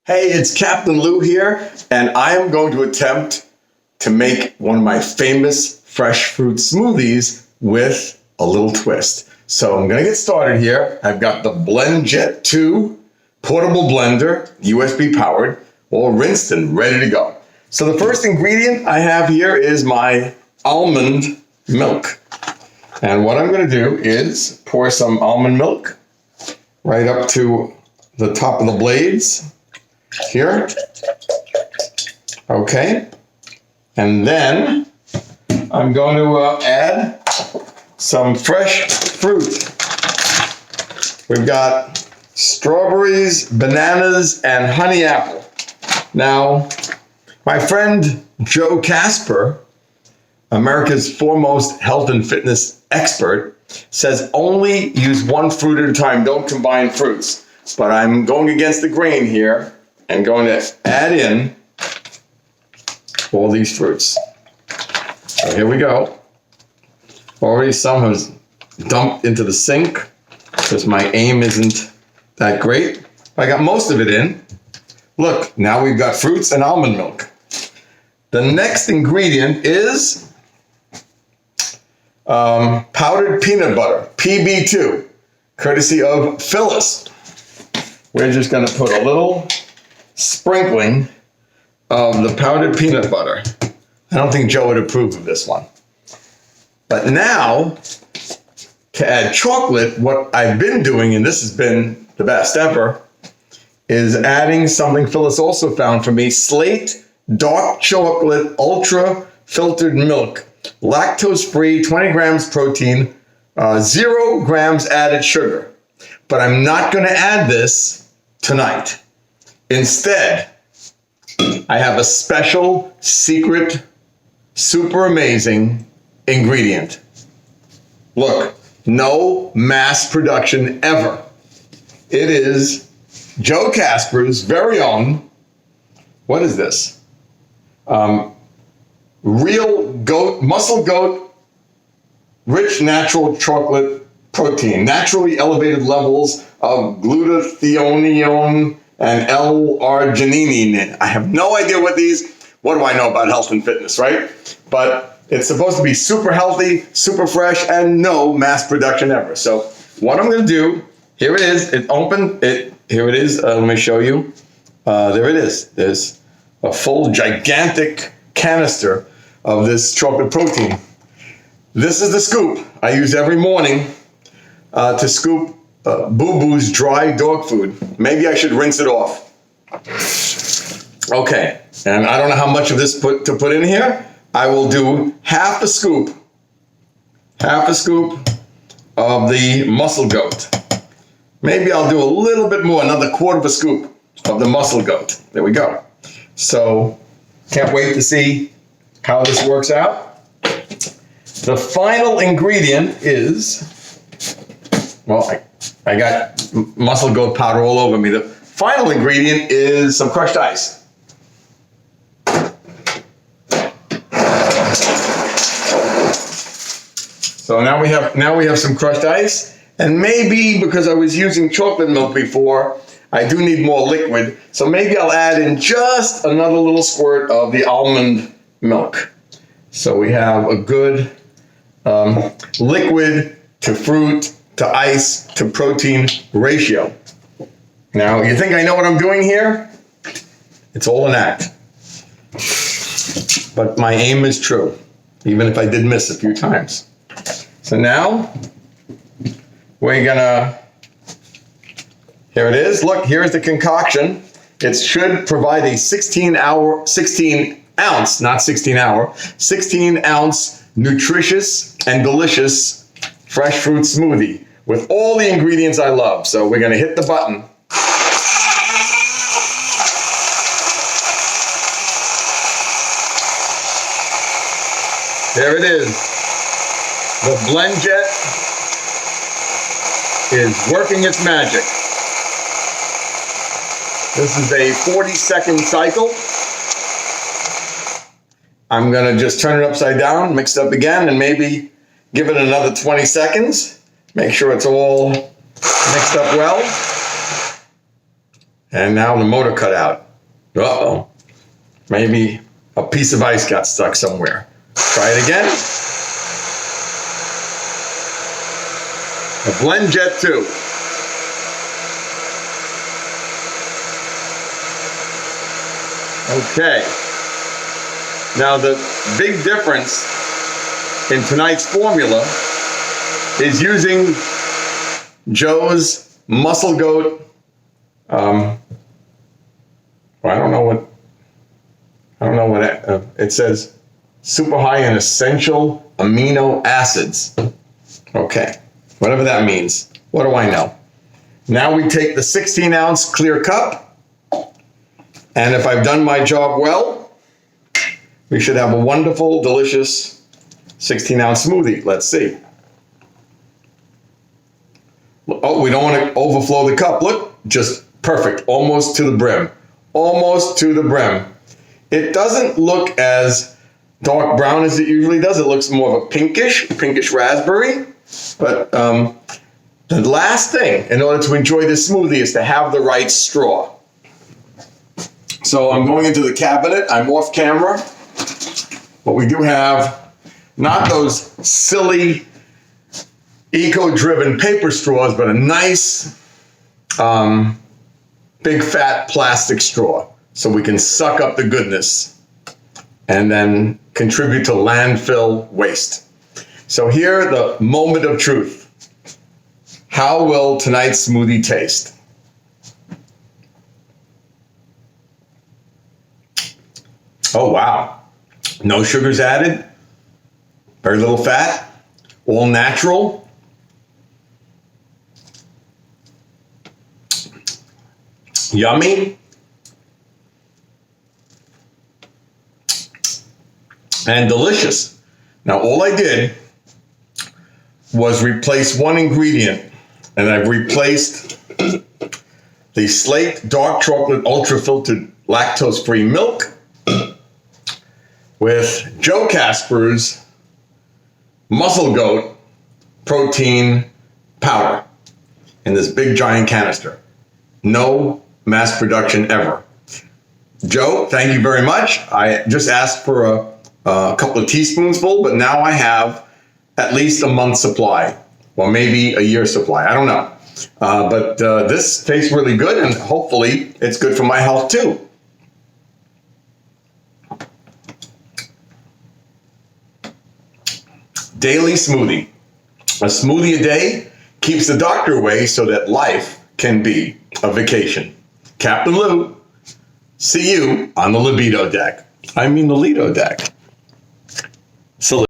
Hey, it's Captain Lou here, and I am going to attempt to make one of my famous fresh fruit smoothies with a little twist. So I'm going to get started here. I've got the BlendJet 2 portable blender, USB powered, all rinsed and ready to go. So the first ingredient I have here is my almond milk. And what I'm going to do is pour some almond milk right up to the top of the blades. Here, okay, and then I'm going to add some fresh fruit. We've got strawberries, bananas, and honey apple. Now, my friend Joe Kasper, America's foremost health and fitness expert, says only use one fruit at a time, don't combine fruits. But I'm going against the grain here and going to add in all these fruits. So here we go. Already some has dumped into the sink because my aim isn't that great. I got most of it in. Look, now we've got fruits and almond milk. The next ingredient is powdered peanut butter, PB2, courtesy of Phyllis. We're just going to put a little sprinkling of the powdered peanut butter. I don't think Joe would approve of this one. But now, to add chocolate, what I've been doing, and this has been the best ever, is adding something Phyllis also found for me, Slate dark chocolate ultra filtered milk, lactose-free, 20 grams protein, 0 grams added sugar. But I'm not going to add this tonight. Instead, I have a special, secret, super amazing ingredient. Look, no mass production ever. It is Joe Kasper's very own, what is this? Real goat, muscle goat, rich natural chocolate protein, naturally elevated levels of glutathione and L-arginine. I have no idea what do I know about health and fitness, right? But it's supposed to be super healthy, super fresh, and no mass production ever. So what I'm going to do, here it is. Here it is. Let me show you. There it is. There's a full gigantic canister of this chocolate protein. This is the scoop I use every morning to scoop Boo Boo's dry dog food. Maybe I should rinse it off. Okay, and I don't know how much of this to put in here. I will do half a scoop of the muscle goat. Maybe I'll do a little bit more, another quarter of a scoop of the muscle goat. There we go. So, can't wait to see how this works out. The final ingredient is, well, I got muscle goat powder all over me. The final ingredient is some crushed ice. So now we have some crushed ice, and maybe because I was using chocolate milk before, I do need more liquid. So maybe I'll add in just another little squirt of the almond milk. So we have a good liquid to fruit to ice to protein ratio. Now, you think I know what I'm doing here? It's all an act. But my aim is true, even if I did miss a few times. So now, we're gonna, here it is. Look, here's the concoction. It should provide a 16 ounce, not 16 hour, 16 ounce nutritious and delicious fresh fruit smoothie with all the ingredients I love. So we're gonna hit the button. There it is. The BlendJet is working its magic. This is a 40-second cycle. I'm gonna just turn it upside down, mix it up again, and maybe give it another 20 seconds. Make sure it's all mixed up well. And now the motor cut out. Uh-oh. Maybe a piece of ice got stuck somewhere. Try it again. A Blend Jet 2. Okay. Now the big difference in tonight's formula is using Joe's Muscle Goat. I don't know what it says. Super high in essential amino acids. Okay, whatever that means. What do I know? Now we take the 16-ounce clear cup, and if I've done my job well, we should have a wonderful, delicious 16-ounce smoothie. Let's see. Oh, we don't want to overflow the cup. Look, just perfect, almost to the brim. Almost to the brim. It doesn't look as dark brown as it usually does. It looks more of a pinkish raspberry. But the last thing in order to enjoy this smoothie is to have the right straw. So I'm going into the cabinet. I'm off camera. But we do have not those silly eco-driven paper straws, but a nice big fat plastic straw so we can suck up the goodness and then contribute to landfill waste. So here, the moment of truth. How will tonight's smoothie taste? Oh, wow. No sugars added, very little fat, all natural. Yummy. And delicious. Now, all I did was replace one ingredient, and I've replaced the Slate Dark Chocolate Ultra Filtered Lactose-Free Milk with Joe Kasper's Muscle Goat Protein Powder in this big giant canister. No mass production ever. Joe, thank you very much. I just asked for a couple of teaspoons full, but now I have at least a month's supply, or maybe a year's supply. I don't know. But this tastes really good, and hopefully it's good for my health too. Daily smoothie. A smoothie a day keeps the doctor away so that life can be a vacation. Captain Lou, see you on the libido deck. I mean the Lido deck.